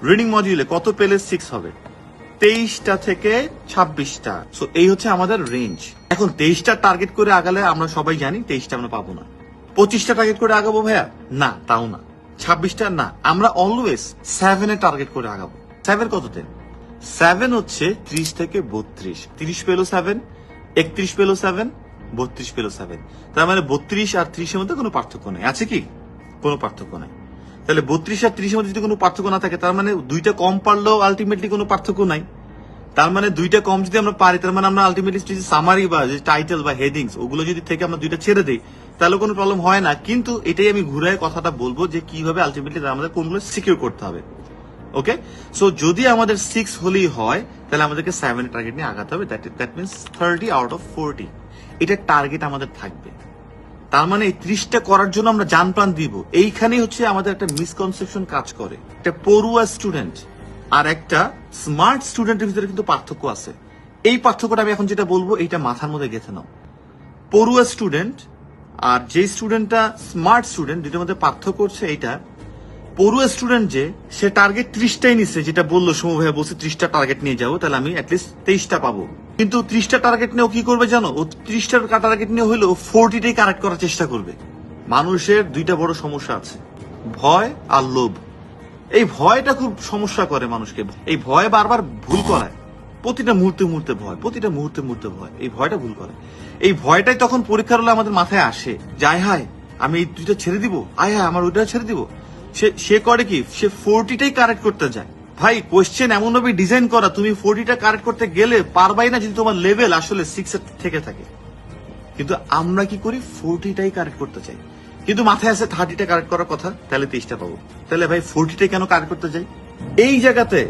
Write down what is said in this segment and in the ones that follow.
Reading মডিউলে কত পেলে 6 হবে? 23টা থেকে 26টা। সো এই হচ্ছে আমাদের রেঞ্জ। এখন 23টা টার্গেট করে আগালে আমরা সবাই জানি 23টা আমরা পাবো না। 25টা টার্গেট করে আগাবো ভাইয়া? না, তাও না। 26টা না, আমরা অলওয়েজ 7 এ টার্গেট করে আগাবো। 7 কততে? 7 হচ্ছে 30 থেকে 32। 30 পেলো 7, 31 পেলো 7, 32 পেলো 7। তার মানে 32 আর 30 এর মধ্যে কোনো পার্থক্য নেই। আছে কি? কোনো পার্থক্য নাই। তাহলে 32 আর 30 এর মধ্যে যদি কোনো পার্থক্য না থাকে, তার মানে দুইটা কম পারলেও আলটিমেটলি কোনো পার্থক্য নাই। তার মানে দুইটা কম যদি আমরা পারি, তার মানে আমরা আলটিমেটলি যদি সামারি বা যে টাইটেল বা হেডিংস ওগুলো যদি থেকে আমরা দুইটা ছেড়ে দিই, তাহলে কোনো প্রবলেম হয় না। কিন্তু এটাই আমি ঘুরায় কথাটা বলবো যে কিভাবে আলটিমেটলি আমাদের কোনগুলো সিকিউর করতে হবে। ওকে, সো যদি আমাদের 6 হলেই হয়, তাহলে আমাদেরকে 7 টার্গেট নিয়ে আগাতে হবে। দ্যাট মিনস 30 আউট অফ 40 এটা টার্গেট আমাদের থাকবে। তার মানে এই 30টা করার জন্য আমরা জান প্রাণ দিব। এইখানেই হচ্ছে আমাদের একটা মিসকনসেপশন কাজ করে। একটা পড়ুয়া স্টুডেন্ট আর একটা স্মার্ট স্টুডেন্টের ভিতরে কিন্তু পার্থক্য আছে। এই পার্থক্যটা আমি এখন যেটা বলবো এইটা মাথার মধ্যে গেঁথে নাও। পড়ুয়া স্টুডেন্ট আর যে স্টুডেন্টটা স্মার্ট স্টুডেন্ট, দুটোর মধ্যে পার্থক্য হচ্ছে এইটা, পড়ুয়া স্টুডেন্ট যে সে টার্গেট 30টাই নিচ্ছে, যেটা বললো সময় ভাইয়া বলছে 30টা টার্গেট নিয়ে যাবো, তাহলে আমি অ্যাটলিস্ট 23টা পাবো। কিন্তু 30টা টার্গেট নিয়ে ও কি করবে জানো? ও 30টার টার্গেট নিয়ে হইলো 40টাই কারেক্ট করার চেষ্টা করবে। মানুষের দুইটা বড় সমস্যা আছে, ভয় আর লোভ। এই ভয়টা খুব সমস্যা করে মানুষকে। এই ভয় বারবার ভুল করায়। প্রতিটা মুহূর্তে মুহূর্তে ভয়, প্রতিটা মুহূর্তে মুহূর্তে ভয়, এই ভয়টা ভুল করে। এই ভয়টাই তখন পরীক্ষার হলে আমাদের মাথায় আসে যে আয় হায় আমি এই দুইটা ছেড়ে দিব, আয় হায় আমার ওইটা ছেড়ে দিব। সে করে কি, সে 40টাই কারেক্ট করতে যায়। ভাই কোয়েশ্চেন এমন ভাবে ডিজাইন করা, তুমি 40টা কারেক্ট করতে গেলে পারবাই না যদি তোমার লেভেল আসলে 6 এর থেকে থাকে। কিন্তু আমরা কি করি, 40টাই কারেক্ট করতে চাই। কিন্তু মাথায় আছে 30টা কারেক্ট করার কথা, তাহলে 23টা পাবো। তাহলে ভাই 40টাই কেন কারেক্ট করতে চাই? এই জায়গাতে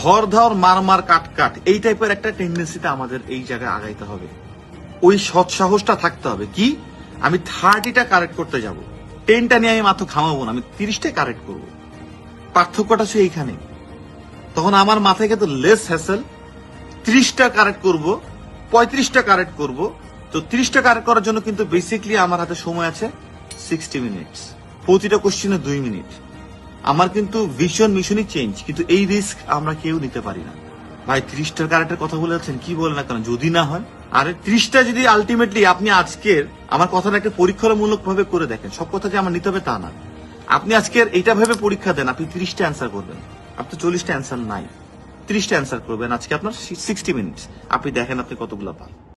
ধর ধর মার মার কাট কাট এই টাইপের একটা টেন্ডেন্সিতে আমাদের এই জায়গায় আগাইতে হবে। ওই সৎ সাহসটা থাকতে হবে কি, আমি 30টা কারেক্ট করতে যাব, 10টা নিয়ে আমি মাত্র খামাবো না, আমি 30টাই কারেক্ট করবো। পার্থক্যটা সে এইখানে। তখন আমার মাথায় কিন্তু লেস হ্যাসেল, 30টা কারেক্ট করব, 35টা কারেক্ট করব। তো 30টা কারেক্ট করার জন্য কিন্তু বেসিক্যালি আমার হাতে সময় আছে 60 মিনিটস। প্রতিটা কোশ্চেনে 2 মিনিট। আমার কিন্তু ভিশন মিশনই চেঞ্জ, কিন্তু এই রিস্ক আমরা কেউ নিতে পারি না। ভাই 30টার কারেক্টের কথা বলে যাচ্ছেন, কি বলেন না কেন, যদি না হয়। আরে 30টা যদি আলটিমেটলি আপনি আজকের আমার কথাটা একটা পরীক্ষামূলক ভাবে করে দেখেন, সব কথা যে আমার নিতে হবে তা না। আপনি আজকের এইটা ভেবে পরীক্ষা দেন, আপনি 30টা অ্যান্সার করবেন। আপনি 40টা অ্যান্সার নাই, 30টা অ্যান্সার করবেন আজকে আপনার 60 মিনিটস। আপনি দেখেন আপনি কতগুলো পান।